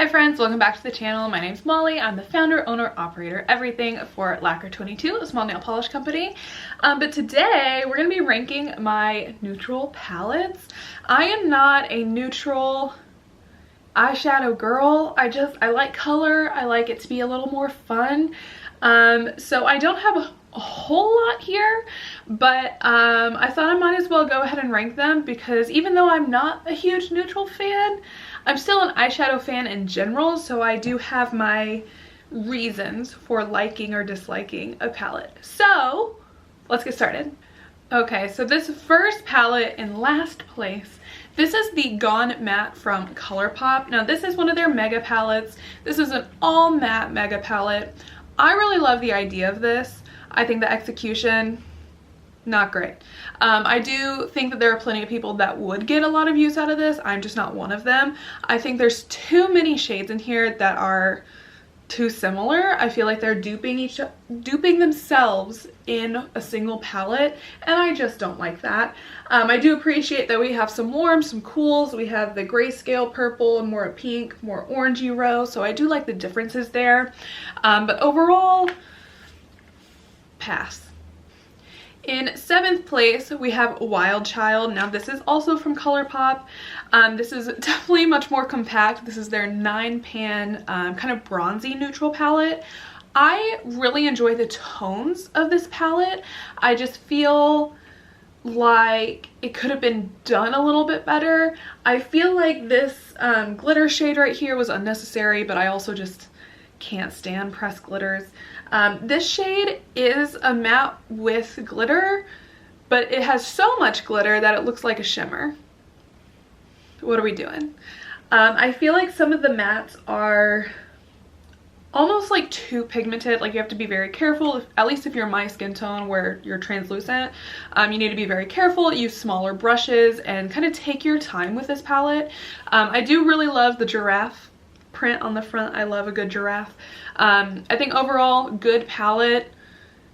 friends, welcome back to the channel. My name's Molly. I'm the founder, owner, operator, everything for Lacquer22, a small nail polish company. But today we're going to be ranking my neutral palettes. I am not a neutral eyeshadow girl. I like color. I like it to be a little more fun. So I don't have a whole lot here, but I thought I might as well go ahead and rank them because even though I'm not a huge neutral fan, I'm still an eyeshadow fan in general, so I do have my reasons for liking or disliking a palette. So let's get started. Okay, so this first palette in last place, this is the Gone Matte from Colourpop. Now this is one of their mega palettes. This is an all matte mega palette. I really love the idea of this. I think the execution, not great. I do think that there are plenty of people that would get a lot of use out of this. I'm just not one of them. I think there's too many shades in here that are too similar. I feel like they're duping themselves in a single palette, and I just don't like that. I do appreciate that we have some warms, some cools. We have the grayscale purple and more pink, more orangey rose, so I do like the differences there. But overall, pass. In 7th place, we have Wild Child. Now this is also from Colourpop. This is definitely much more compact. This is their 9-pan kind of bronzy neutral palette. I really enjoy the tones of this palette. I just feel like it could have been done a little bit better. I feel like this glitter shade right here was unnecessary, but I also just can't stand pressed glitters. This shade is a matte with glitter, but it has so much glitter that it looks like a shimmer. What are we doing? I feel like some of the mattes are almost like too pigmented. Like you have to be very careful, at least if you're my skin tone where you're translucent. You need to be very careful, use smaller brushes, and kind of take your time with this palette. I do really love the giraffe print on the front. I love a good giraffe. I think overall, good palette.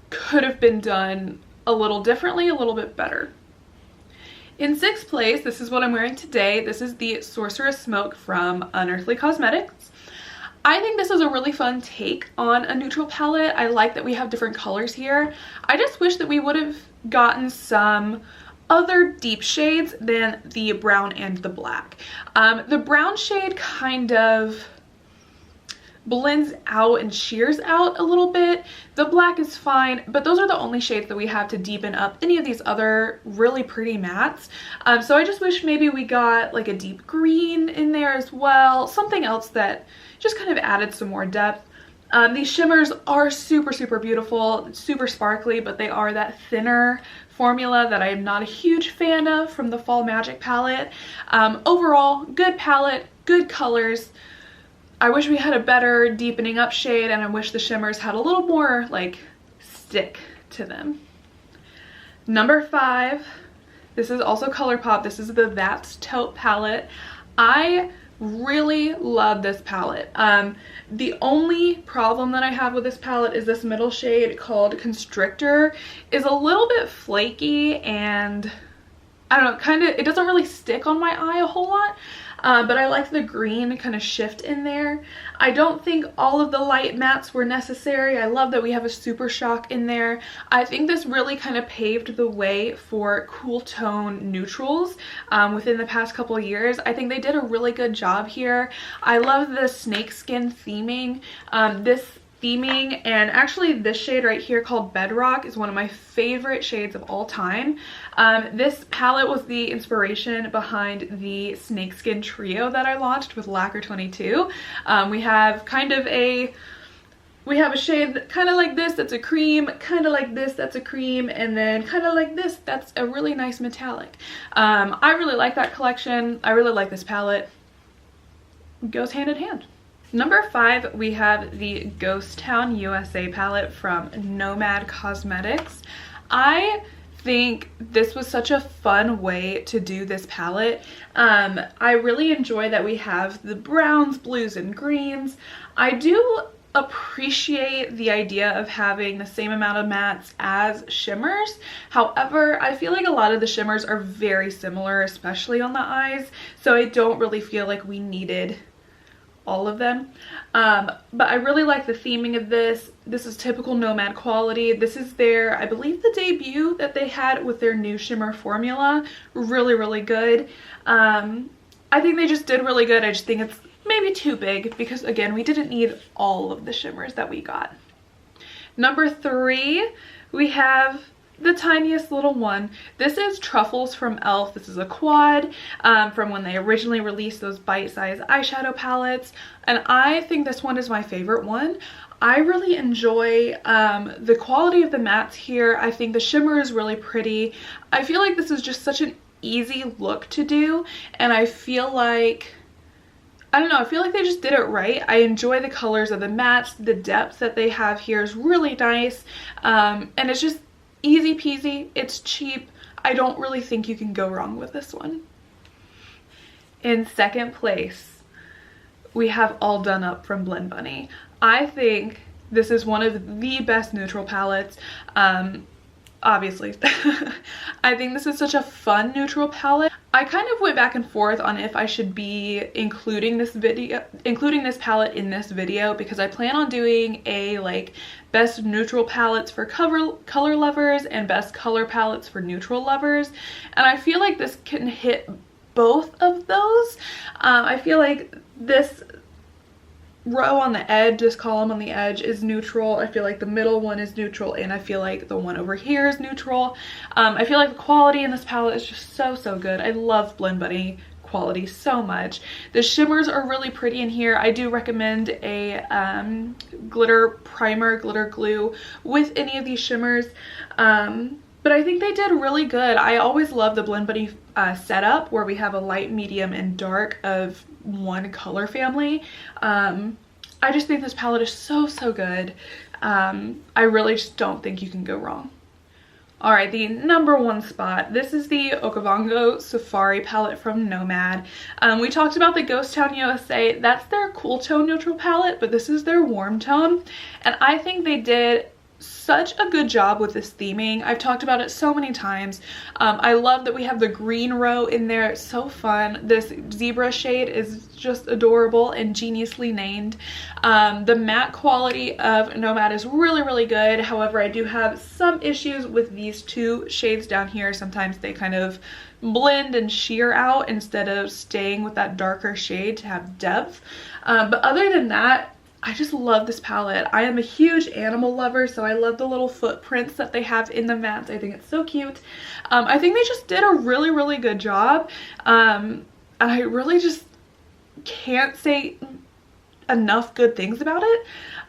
Could have been done a little differently, a little bit better. In 6th place, this is what I'm wearing today. This is the Sorcerous Smoke from Unearthly Cosmetics. I think this is a really fun take on a neutral palette. I like that we have different colors here. I just wish that we would have gotten some other deep shades than the brown and the black. The brown shade kind of blends out and shears out a little bit. The black is fine, but those are the only shades that we have to deepen up any of these other really pretty mattes. So I just wish maybe we got like a deep green in there as well, something else that just kind of added some more depth. These shimmers are super beautiful, super sparkly, but they are that thinner formula that I am not a huge fan of from the Fall Magic palette. Overall, good palette, good colors. I wish we had a better deepening up shade, and I wish the shimmers had a little more like stick to them. Number 5, this is also Colourpop. This is the That's Taupe palette. I really love this palette. The only problem that I have with this palette is this middle shade called Constrictor is a little bit flaky, and I don't know, kind of, it doesn't really stick on my eye a whole lot. But I like the green kind of shift in there. I don't think all of the light mattes were necessary. I love that we have a Super Shock in there. I think this really kind of paved the way for cool tone neutrals within the past couple of years. I think they did a really good job here. I love the snakeskin theming. This theming, and actually this shade right here called Bedrock is one of my favorite shades of all time. This palette was the inspiration behind the snakeskin trio that I launched with Lacquer22. We have a shade kind of like this that's a cream, kind of like this that's a cream, and then kind of like this that's a really nice metallic. I really like that collection. I really like this palette. It goes hand in hand. Number 5, we have the Ghost Town USA palette from Nomad Cosmetics. I think this was such a fun way to do this palette. I really enjoy that we have the browns, blues, and greens. I do appreciate the idea of having the same amount of mattes as shimmers. However, I feel like a lot of the shimmers are very similar, especially on the eyes, so I don't really feel like we needed all of them. But I really like the theming of this. This is typical Nomad quality. This is their, I believe, the debut that they had with their new shimmer formula. Really, really good. I think they just did really good. I just think it's maybe too big because, again, we didn't need all of the shimmers that we got. Number 3, we have the tiniest little one. This is Truffles from e.l.f. This is a quad from when they originally released those bite-sized eyeshadow palettes, and I think this one is my favorite one. I really enjoy the quality of the mattes here. I think the shimmer is really pretty. I feel like this is just such an easy look to do, and I feel like, I don't know, I feel like they just did it right. I enjoy the colors of the mattes. The depth that they have here is really nice, and it's just easy peasy. It's cheap. I don't really think you can go wrong with this one. In second place, we have All Done Up from Blend Bunny. I think this is one of the best neutral palettes. Obviously. I think this is such a fun neutral palette. I kind of went back and forth on if I should be including this palette in this video, because I plan on doing a like best neutral palettes for color lovers and best color palettes for neutral lovers, and I feel like this can hit both of those. I feel like this row on the edge, this column on the edge is neutral. I feel like the middle one is neutral, and I feel like the one over here is neutral. I feel like the quality in this palette is just so good. I love Blend Bunny quality so much. The shimmers are really pretty in here. I do recommend a glitter primer, glitter glue with any of these shimmers. But I think they did really good. I always love the Blend Bunny setup where we have a light, medium, and dark of one color family. I just think this palette is so good. I really just don't think you can go wrong. Alright, the number 1 spot. This is the Okavango Safari palette from Nomad. We talked about the Ghost Town USA. That's their cool tone neutral palette, but this is their warm tone. And I think they did such a good job with this theming. I've talked about it so many times. I love that we have the green row in there. It's so fun. This zebra shade is just adorable and geniusly named. The matte quality of Nomad is really good. However, I do have some issues with these 2 shades down here. Sometimes they kind of blend and sheer out instead of staying with that darker shade to have depth. But other than that, I just love this palette. I am a huge animal lover, so I love the little footprints that they have in the mattes. I think it's so cute. I think they just did a really good job. I really just can't say enough good things about it.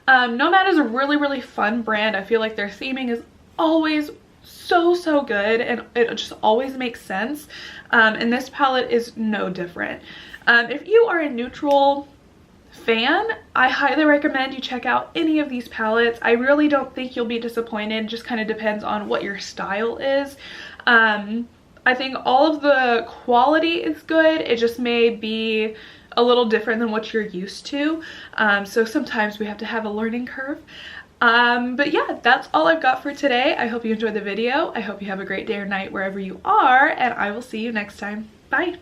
Nomad is a really fun brand. I feel like their theming is always so good, and it just always makes sense. And this palette is no different. If you are a neutral fan, I highly recommend you check out any of these palettes. I really don't think you'll be disappointed. It just kind of depends on what your style is. I think all of the quality is good. It just may be a little different than what you're used to. So sometimes we have to have a learning curve. But yeah, that's all I've got for today. I hope you enjoyed the video. I hope you have a great day or night wherever you are, and I will see you next time. Bye!